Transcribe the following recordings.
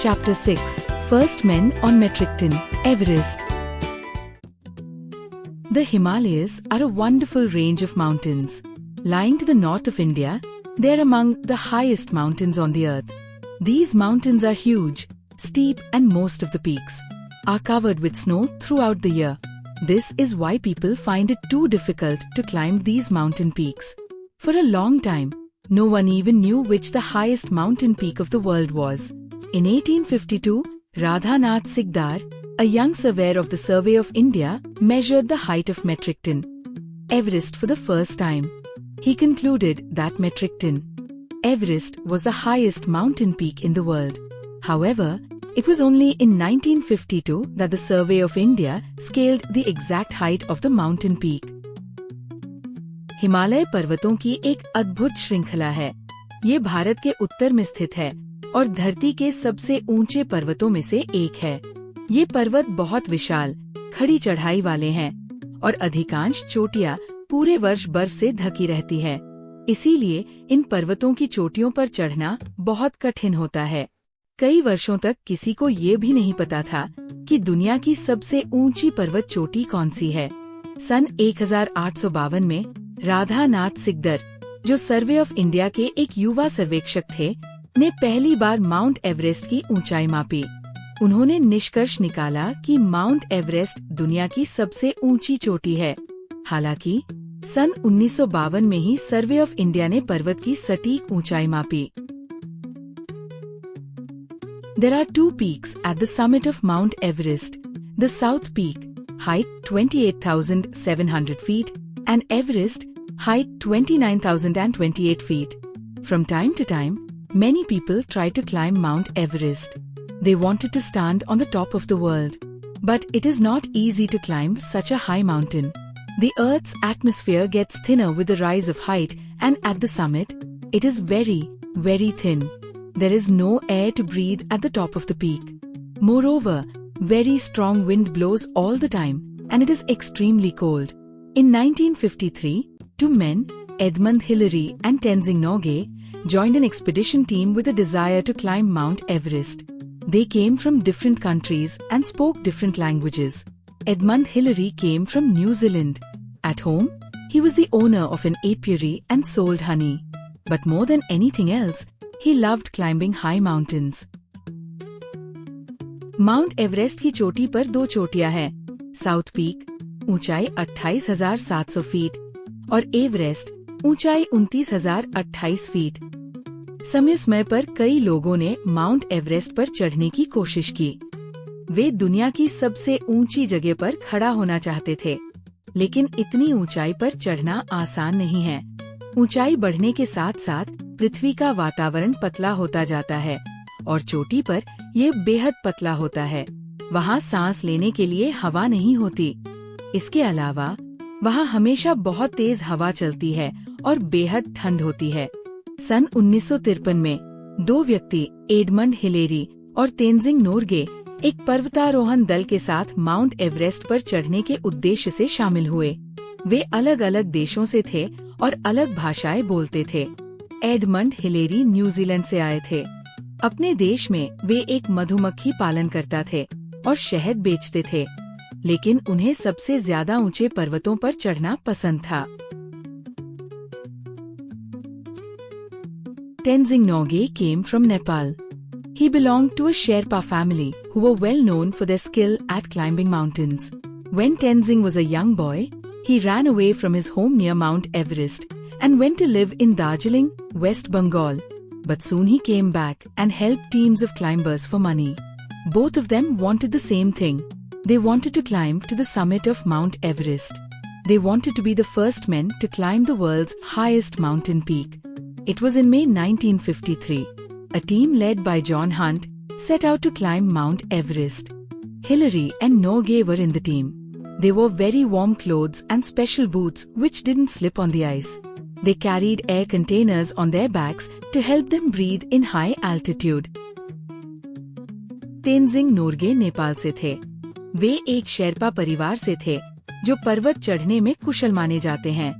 Chapter 6 First Men on Metric Ton, Everest. The Himalayas are a wonderful range of mountains. Lying to the north of India, they are among the highest mountains on the earth. These mountains are huge, steep, and most of the peaks are covered with snow throughout the year. This is why people find it too difficult to climb these mountain peaks. For a long time, no one even knew which the highest mountain peak of the world was. In 1852, Radhanath Sikdar, a young surveyor of the Survey of India, measured the height of metric ton Everest for the first time. He concluded that metric ton Everest was the highest mountain peak in the world. However, it was only in 1952 that the Survey of India scaled the exact height of the mountain peak. Himalaya पर्वतों की एक अद्भुत श्रृंखला है। ये भारत के उत्तर में स्थित है और धरती के सबसे ऊंचे पर्वतों में से एक है। ये पर्वत बहुत विशाल, खड़ी चढ़ाई वाले हैं और अधिकांश चोटियां पूरे वर्ष बर्फ से ढकी रहती है। इसीलिए इन पर्वतों की चोटियों पर चढ़ना बहुत कठिन होता है। कई वर्षों तक किसी को ये भी नहीं पता था कि दुनिया की सबसे ऊंची पर्वत चोटी कौन सी है। सन 1852 में राधानाथ सिकदर, जो सर्वे ऑफ इंडिया के एक युवा सर्वेक्षक थे, ने पहली बार माउंट एवरेस्ट की ऊंचाई मापी। उन्होंने निष्कर्ष निकाला कि माउंट एवरेस्ट दुनिया की सबसे ऊंची चोटी है। हालांकि सन 1952 में ही सर्वे ऑफ इंडिया ने पर्वत की सटीक ऊंचाई मापी। There are two peaks at the summit of Mount Everest. The South Peak, height 28,700 feet, and Everest, height 29,028 feet. From time to time, many people try to climb Mount Everest. They wanted to stand on the top of the world. But it is not easy to climb such a high mountain. The Earth's atmosphere gets thinner with the rise of height, and at the summit, it is very, very thin. There is no air to breathe at the top of the peak. Moreover, very strong wind blows all the time, and it is extremely cold. In 1953, two men, Edmund Hillary and Tenzing Norgay, joined an expedition team with a desire to climb Mount Everest. They came from different countries and spoke different languages. Edmund Hillary came from New Zealand. At home, he was the owner of an apiary and sold honey. But more than anything else, he loved climbing high mountains. Mount Everest की चोटी पर दो चोटियां हैं, south peak ऊंचाई 28,700 feet और Everest ऊंचाई 29,028 feet. समय समय पर कई लोगों ने माउंट एवरेस्ट पर चढ़ने की कोशिश की। वे दुनिया की सबसे ऊंची जगह पर खड़ा होना चाहते थे, लेकिन इतनी ऊंचाई पर चढ़ना आसान नहीं है। ऊंचाई बढ़ने के साथ साथ पृथ्वी का वातावरण पतला होता जाता है और चोटी पर यह बेहद पतला होता है। वहाँ सांस लेने के लिए हवा नहीं होती। इसके अलावा वहाँ हमेशा बहुत तेज हवा चलती है और बेहद ठंड होती है। सन 1953 में दो व्यक्ति, एडमंड हिलेरी और तेंजिंग नोरगे, एक पर्वतारोहण दल के साथ माउंट एवरेस्ट पर चढ़ने के उद्देश्य से शामिल हुए। वे अलग अलग देशों से थे और अलग भाषाएं बोलते थे। एडमंड हिलेरी न्यूजीलैंड से आए थे। अपने देश में वे एक मधुमक्खी पालन करता थे और शहद बेचते थे, लेकिन उन्हें सबसे ज्यादा ऊंचे पर्वतों पर चढ़ना पसंद था। Tenzing Norgay came from Nepal. He belonged to a Sherpa family who were well known for their skill at climbing mountains. When Tenzing was a young boy, he ran away from his home near Mount Everest and went to live in Darjeeling, West Bengal. But soon he came back and helped teams of climbers for money. Both of them wanted the same thing. They wanted to climb to the summit of Mount Everest. They wanted to be the first men to climb the world's highest mountain peak. It was in May 1953. A team led by John Hunt set out to climb Mount Everest. Hillary and Norgay were in the team. They wore very warm clothes and special boots which didn't slip on the ice. They carried air containers on their backs to help them breathe in high altitude. Tenzing Norgay Nepal से थे। वे एक शेरपा परिवार से थे जो पर्वत चढ़ने में कुशल माने जाते हैं।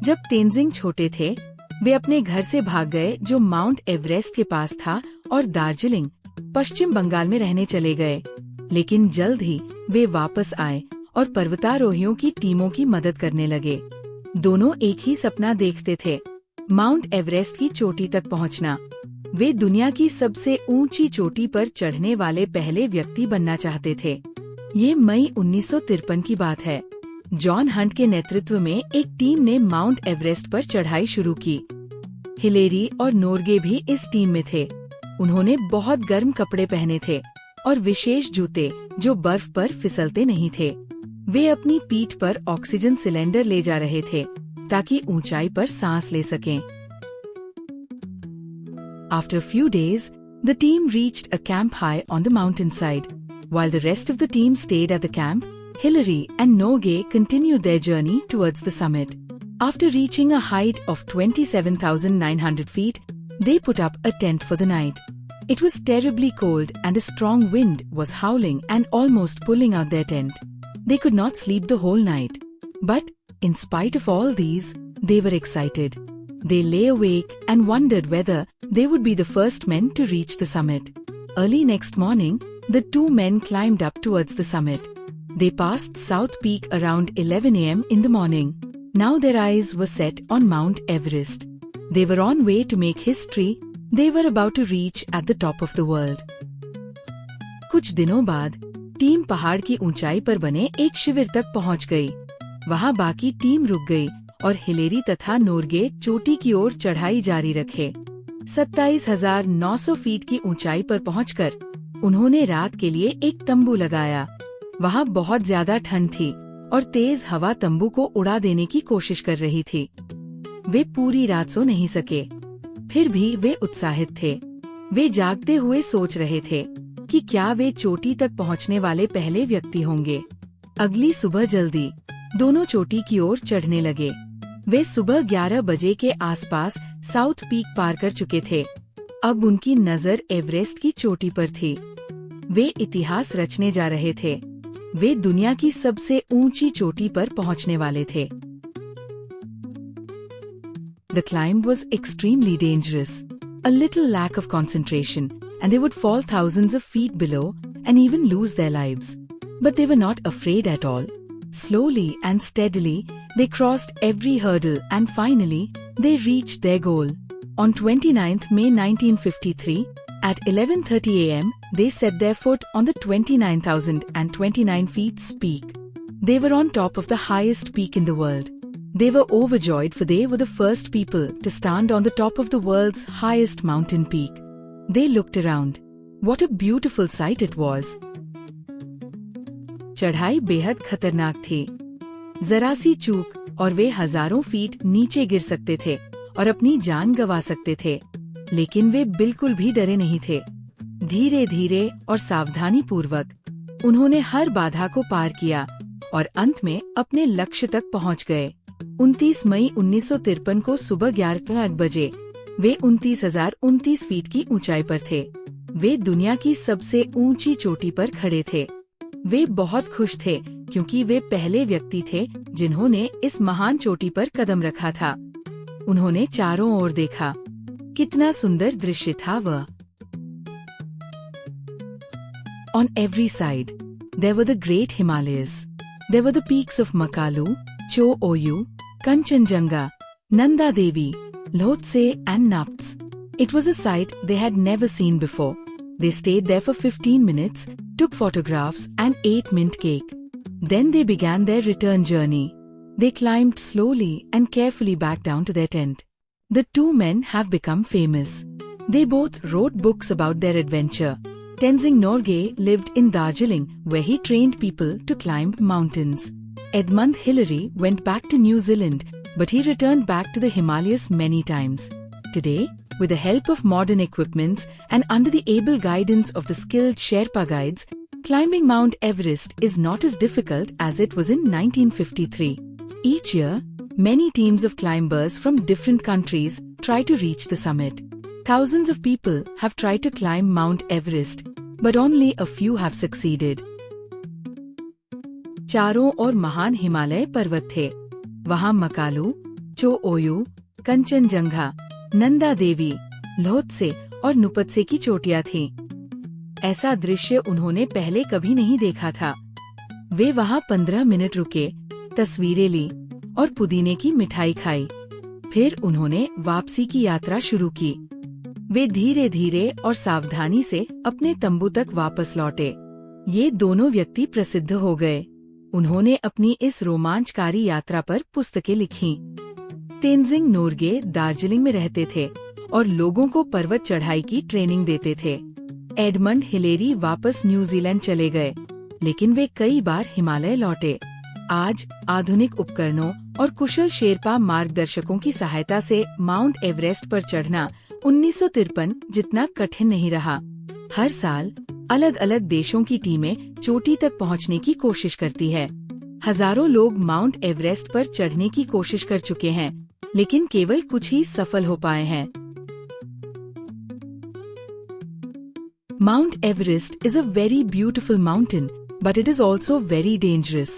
जब तेंजिंग छोटे थे, वे अपने घर से भाग गए जो माउंट एवरेस्ट के पास था और दार्जिलिंग, पश्चिम बंगाल में रहने चले गए, लेकिन जल्द ही वे वापस आए और पर्वतारोहियों की टीमों की मदद करने लगे। दोनों एक ही सपना देखते थे, माउंट एवरेस्ट की चोटी तक पहुंचना। वे दुनिया की सबसे ऊंची चोटी पर चढ़ने वाले पहले व्यक्ति बनना चाहते थे। ये मई 1953 की बात है। जॉन हंट के नेतृत्व में एक टीम ने माउंट एवरेस्ट पर चढ़ाई शुरू की। हिलेरी और नोर्गे भी इस टीम में थे। उन्होंने बहुत गर्म कपड़े पहने थे और विशेष जूते जो बर्फ पर फिसलते नहीं थे। वे अपनी पीठ पर ऑक्सीजन सिलेंडर ले जा रहे थे ताकि ऊंचाई पर सांस ले सकें। After a few days, the team reached a camp high on the mountainside. While the rest of the team stayed at the camp, Hillary and Norgay continued their journey towards the summit. After reaching a height of 27,900 feet, they put up a tent for the night. It was terribly cold and a strong wind was howling and almost pulling out their tent. They could not sleep the whole night. But, in spite of all these, they were excited. They lay awake and wondered whether they would be the first men to reach the summit. Early next morning, the two men climbed up towards the summit. They passed South Peak around 11 a.m. in the morning. Now their eyes were set on Mount Everest. They were on way to make history. They were about to reach at the top of the world. कुछ दिनों बाद team पहाड़ की ऊंचाई पर बने एक शिविर तक पहुंच गई। वहां बाकी टीम रुक गई और हिलेरी तथा नोर्गे चोटी की ओर चढ़ाई जारी रखे। 27,900 फीट की ऊंचाई पर पहुंचकर उन्होंने रात के लिए एक तंबू लगाया। वहां बहुत ज्यादा ठंड थी और तेज हवा तंबू को उड़ा देने की कोशिश कर रही थी। वे पूरी रात सो नहीं सके, फिर भी वे उत्साहित थे। वे जागते हुए सोच रहे थे कि क्या वे चोटी तक पहुंचने वाले पहले व्यक्ति होंगे। अगली सुबह जल्दी दोनों चोटी की ओर चढ़ने लगे। वे सुबह 11 बजे के आसपास साउथ पीक पार कर चुके थे। अब उनकी नजर एवरेस्ट की चोटी पर थी। वे इतिहास रचने जा रहे थे। वे दुनिया की सबसे ऊंची चोटी पर पहुंचने वाले थे। The climb was extremely dangerous. A little lack of concentration, and they would fall thousands of feet below and even lose their lives. But they were not afraid at all. Slowly and steadily, they crossed every hurdle and finally, they reached their goal. On 29th May 1953, at 11:30 a.m., they set their foot on the 29,029 feet peak. They were on top of the highest peak in the world. They were overjoyed for they were the first people to stand on the top of the world's highest mountain peak. They looked around. What a beautiful sight it was. चढ़ाई बेहद खतरनाक थी। जरा सी चूक और वे हजारों feet नीचे गिर सकते थे और अपनी जान गंवा सकते थे, लेकिन वे बिल्कुल भी डरे नहीं थे। धीरे धीरे और सावधानी पूर्वक उन्होंने हर बाधा को पार किया और अंत में अपने लक्ष्य तक पहुंच गए। 29 मई 1953 को सुबह 11 बजे वे 29,029 फीट की ऊंचाई पर थे। वे दुनिया की सबसे ऊंची चोटी पर खड़े थे। वे बहुत खुश थे क्योंकि वे पहले व्यक्ति थे जिन्होंने इस महान चोटी पर कदम रखा था। उन्होंने चारों ओर देखा। कितना सुंदर दृश्य था वह। On every side, there were the great Himalayas. There were the peaks of Makalu, Cho Oyu, Kanchenjunga, Nanda Devi, Lhotse and Napts. It was a sight they had never seen before. They stayed there for 15 minutes, took photographs and ate mint cake. Then they began their return journey. They climbed slowly and carefully back down to their tent. The two men have become famous. They both wrote books about their adventure. Tenzing Norgay lived in Darjeeling, where he trained people to climb mountains. Edmund Hillary went back to New Zealand, but he returned back to the Himalayas many times. Today, with the help of modern equipments and under the able guidance of the skilled Sherpa guides, climbing Mount Everest is not as difficult as it was in 1953. Each year, many teams of climbers from different countries try to reach the summit. Thousands of people have tried to climb Mount Everest, but only a few have succeeded. चारों ओर महान हिमालय पर्वत थे। वहां मकालू, चो ओयू, कंचनजंगा, नंदा देवी, लोत्से और नुपत्से की चोटियां थीं। ऐसा दृश्य उन्होंने पहले कभी नहीं देखा था। वे वहाँ 15 मिनट रुके, तस्वीरें ली और पुदीने की मिठाई खाई। फिर उन्होंने वापसी की यात्रा शुरू की। वे धीरे धीरे और सावधानी से अपने तंबू तक वापस लौटे। ये दोनों व्यक्ति प्रसिद्ध हो गए। उन्होंने अपनी इस रोमांचकारी यात्रा पर पुस्तकें लिखीं। तेनजिंग नोर्गे दार्जिलिंग में रहते थे और लोगों को पर्वत चढ़ाई की ट्रेनिंग देते थे। एडमंड हिलेरी वापस न्यूजीलैंड चले गए, लेकिन वे कई बार हिमालय लौटे। आज आधुनिक उपकरणों और कुशल शेरपा मार्गदर्शकों की सहायता से माउंट एवरेस्ट पर चढ़ना 1953 जितना कठिन नहीं रहा। हर साल अलग अलग देशों की टीमें चोटी तक पहुंचने की कोशिश करती है। हजारों लोग माउंट एवरेस्ट पर चढ़ने की कोशिश कर चुके हैं, लेकिन केवल कुछ ही सफल हो पाए हैं। Mount Everest is a very beautiful mountain, but it is also very dangerous.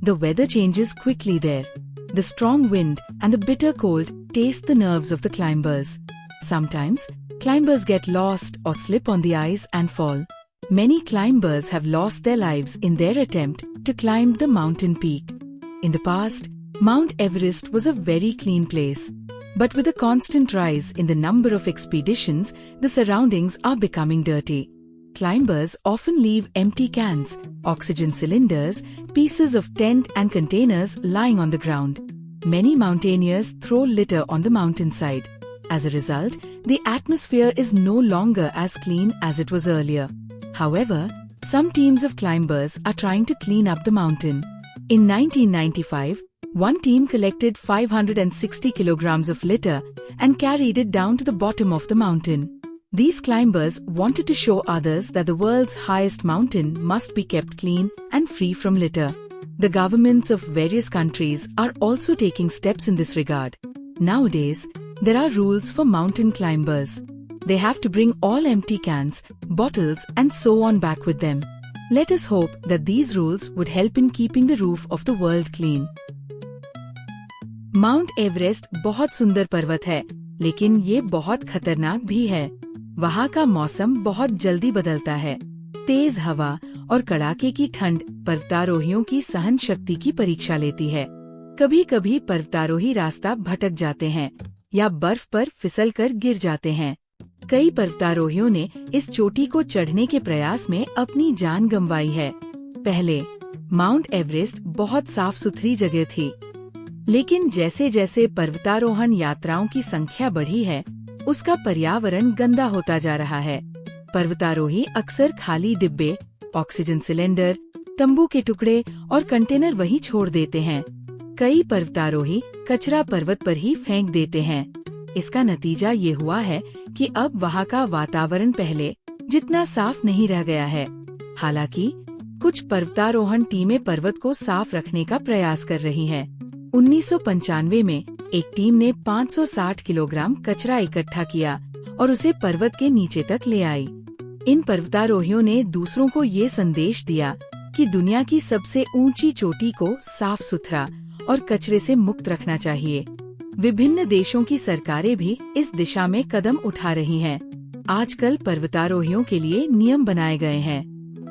The weather changes quickly there. The strong wind and the bitter cold taste the nerves of the climbers. Sometimes, climbers get lost or slip on the ice and fall. Many climbers have lost their lives in their attempt to climb the mountain peak. In the past, Mount Everest was a very clean place. But with a constant rise in the number of expeditions, the surroundings are becoming dirty. Climbers often leave empty cans, oxygen cylinders, pieces of tent and containers lying on the ground. Many mountaineers throw litter on the mountainside. As a result, the atmosphere is no longer as clean as it was earlier. However, some teams of climbers are trying to clean up the mountain. In 1995, one team collected 560 kilograms of litter and carried it down to the bottom of the mountain. These climbers wanted to show others that the world's highest mountain must be kept clean and free from litter. The governments of various countries are also taking steps in this regard. Nowadays, there are rules for mountain climbers. They have to bring all empty cans, bottles and so on back with them. Let us hope that these rules would help in keeping the roof of the world clean. Mount Everest बहुत सुंदर पर्वत है, लेकिन ये बहुत खतरनाक भी है। वहाँ का मौसम बहुत जल्दी बदलता है। तेज हवा और कड़ाके की ठंड पर्वतारोहियों की सहन शक्ति की परीक्षा लेती है। कभी कभी पर्वतारोही रास्ता भटक जाते हैं या बर्फ पर फिसलकर गिर जाते हैं। कई पर्वतारोहियों ने इस चोटी को चढ़ने के प्रयास में अपनी जान गंवाई है। पहले माउंट एवरेस्ट बहुत साफ सुथरी जगह थी, लेकिन जैसे जैसे पर्वतारोहण यात्राओं की संख्या बढ़ी है, उसका पर्यावरण गंदा होता जा रहा है। पर्वतारोही अक्सर खाली डिब्बे, ऑक्सीजन सिलेंडर, तंबू के टुकड़े और कंटेनर वहीं छोड़ देते हैं। कई पर्वतारोही कचरा पर्वत पर ही फेंक देते हैं। इसका नतीजा ये हुआ है कि अब वहाँ का वातावरण पहले जितना साफ नहीं रह गया है। हालांकि कुछ पर्वतारोहण टीमें पर्वत को साफ रखने का प्रयास कर रही हैं। 1995 में एक टीम ने 560 किलोग्राम कचरा इकट्ठा किया और उसे पर्वत के नीचे तक ले आई। इन पर्वतारोहियों ने दूसरों को ये संदेश दिया कि दुनिया की सबसे ऊंची चोटी को साफ सुथरा और कचरे से मुक्त रखना चाहिए। विभिन्न देशों की सरकारें भी इस दिशा में कदम उठा रही हैं। आजकल पर्वतारोहियों के लिए नियम बनाए गए हैं।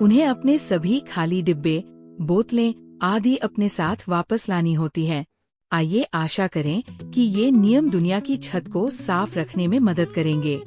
उन्हें अपने सभी खाली डिब्बे, बोतलें आदि अपने साथ वापस लानी होती है। आइए आशा करें कि ये नियम दुनिया की छत को साफ रखने में मदद करेंगे।